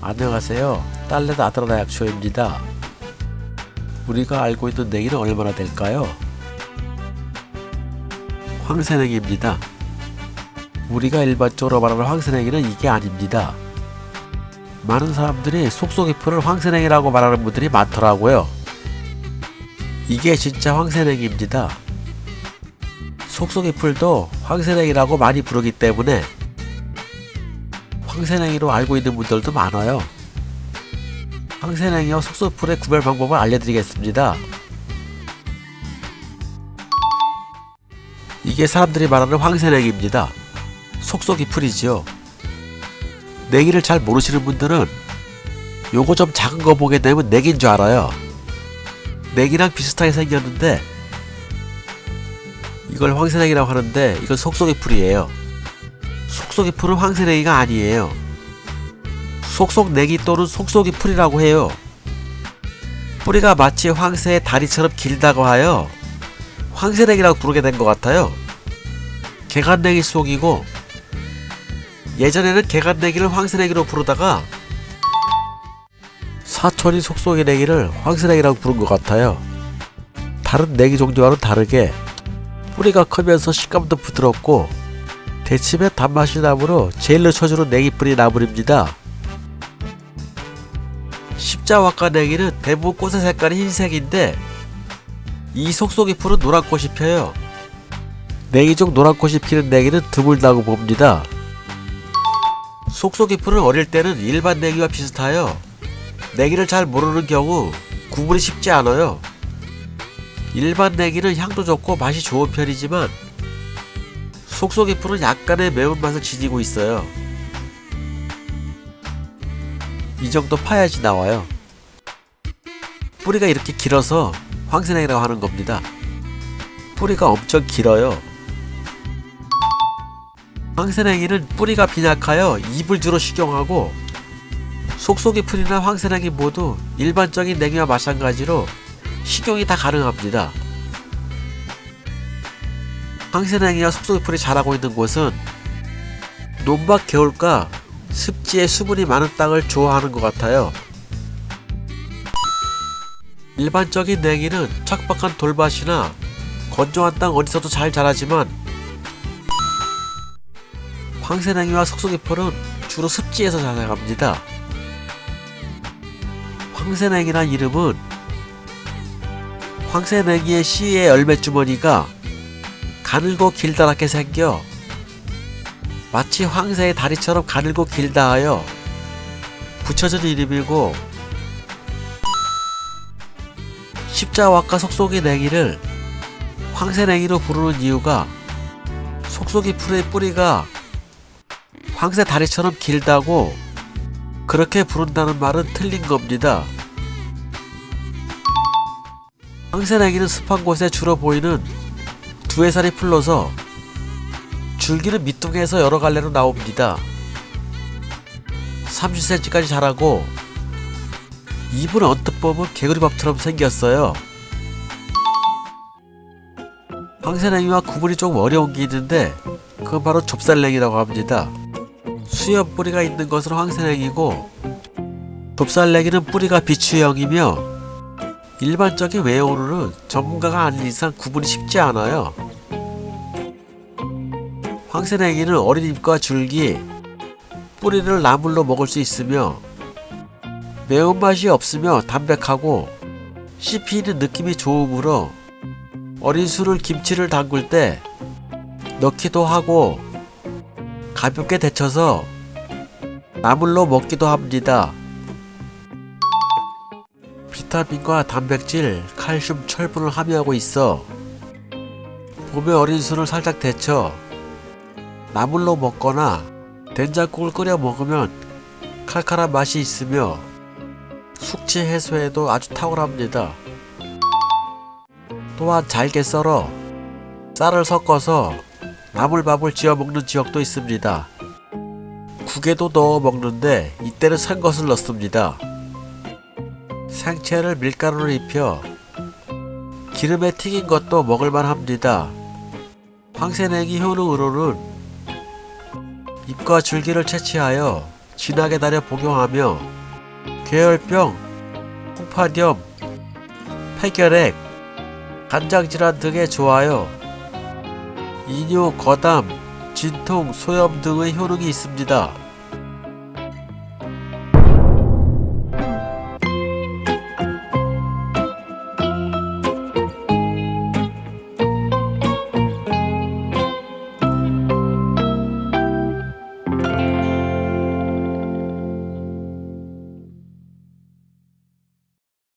안녕하세요. 딸내 아들아나 약초입니다. 우리가 알고 있는 냉이는 얼마나 될까요? 황새냉이입니다. 우리가 일반적으로 말하는 황새냉이는 이게 아닙니다. 많은 사람들이 속속이풀을 황새냉이라고 말하는 분들이 많더라고요. 이게 진짜 황새냉이입니다. 속속이풀도 황새냉이라고 많이 부르기 때문에 황새냉이로 알고 있는 분들도 많아요. 황새냉이와 속속이풀의 구별 방법을 알려드리겠습니다. 이게 사람들이 말하는 황새냉이입니다. 속속이풀이지요. 냉이를 잘 모르시는 분들은 요거 좀 작은 거 보게 되면 냉인 줄 알아요. 냉이랑 비슷하게 생겼는데 이걸 황새냉이라고 하는데 이건 속속이풀이에요. 속속이풀은 황새냉이가 아니에요. 속속냉이 또는 속속이풀이라고 해요. 뿌리가 마치 황새의 다리처럼 길다고 하여 황새냉이라고 부르게 된 것 같아요. 개간냉이 속이고 예전에는 개간냉이를 황새냉이로 부르다가 사촌이 속속이 냉이를 황새냉이라고 부른 것 같아요. 다른 냉이 종류와는 다르게 뿌리가 크면서 식감도 부드럽고 데치면 단맛이 나므로 제일 늦춰주는 냉이뿌리 나물입니다. 십자화과 냉이는 대부분 꽃의 색깔이 흰색인데 이 속속이풀은 노란 꽃이 펴요. 냉이 중 노란 꽃이 피는 냉이는 드물다고 봅니다. 속속이풀은 어릴 때는 일반 냉이와 비슷하여 냉이를 잘 모르는 경우 구분이 쉽지 않아요. 일반 냉이는 향도 좋고 맛이 좋은 편이지만 속속이풀은 약간의 매운맛을 지니고 있어요. 이 정도 파야지 나와요. 뿌리가 이렇게 길어서 황새냉이라고 하는 겁니다. 뿌리가 엄청 길어요. 황새냉이는 뿌리가 빈약하여 잎을 주로 식용하고 속속이풀이나 황새냉이 모두 일반적인 냉이와 마찬가지로 식용이 다 가능합니다. 황새냉이와 속속이풀이 자라고 있는 곳은 논밭 개울가 습지에 수분이 많은 땅을 좋아하는 것 같아요. 일반적인 냉이는 척박한 돌밭이나 건조한 땅 어디서도 잘 자라지만 황새냉이와 속속이풀은 주로 습지에서 자라갑니다. 황새냉이란 이름은 황새냉이의 씨의 열매주머니가 가늘고 길다랗게 생겨 마치 황새의 다리처럼 가늘고 길다 하여 붙여진 이름이고 십자화과 속속이 냉이를 황새냉이로 부르는 이유가 속속이풀의 뿌리가 황새 다리처럼 길다고 그렇게 부른다는 말은 틀린 겁니다. 황새냉이는 습한 곳에 주로 보이는 두해살이 풀러서 줄기는 밑둥에서 여러 갈래로 나옵니다. 30cm까지 자라고 잎은 언뜻 보면 개구리밥처럼 생겼어요. 황새냉이와 구분이 좀 어려운 게 있는데 그건 바로 좁쌀냉이라고 합니다. 수염 뿌리가 있는 것은 황새냉이고 좁쌀냉이는 뿌리가 비추형이며 일반적인 외형으로는 전문가가 아닌 이상 구분이 쉽지 않아요. 황새냉이는 어린 잎과 줄기, 뿌리를 나물로 먹을 수 있으며 매운맛이 없으며 담백하고 씹히는 느낌이 좋으므로 어린 술을 김치를 담글 때 넣기도 하고 가볍게 데쳐서 나물로 먹기도 합니다. 비타민과 단백질, 칼슘, 철분을 함유하고 있어 봄에 어린 술을 살짝 데쳐 나물로 먹거나 된장국을 끓여 먹으면 칼칼한 맛이 있으며 숙취 해소에도 아주 탁월합니다. 또한 잘게 썰어 쌀을 섞어서 나물밥을 지어 먹는 지역도 있습니다. 국에도 넣어 먹는데 이때는 산 것을 넣습니다. 생채를 밀가루를 입혀 기름에 튀긴 것도 먹을만 합니다. 황새냉이 효능으로는 잎과 줄기를 채취하여 진하게 달여 복용하며 괴혈병, 풍파염, 폐결핵, 간장질환 등에 좋아요. 이뇨, 거담, 진통, 소염 등의 효능이 있습니다.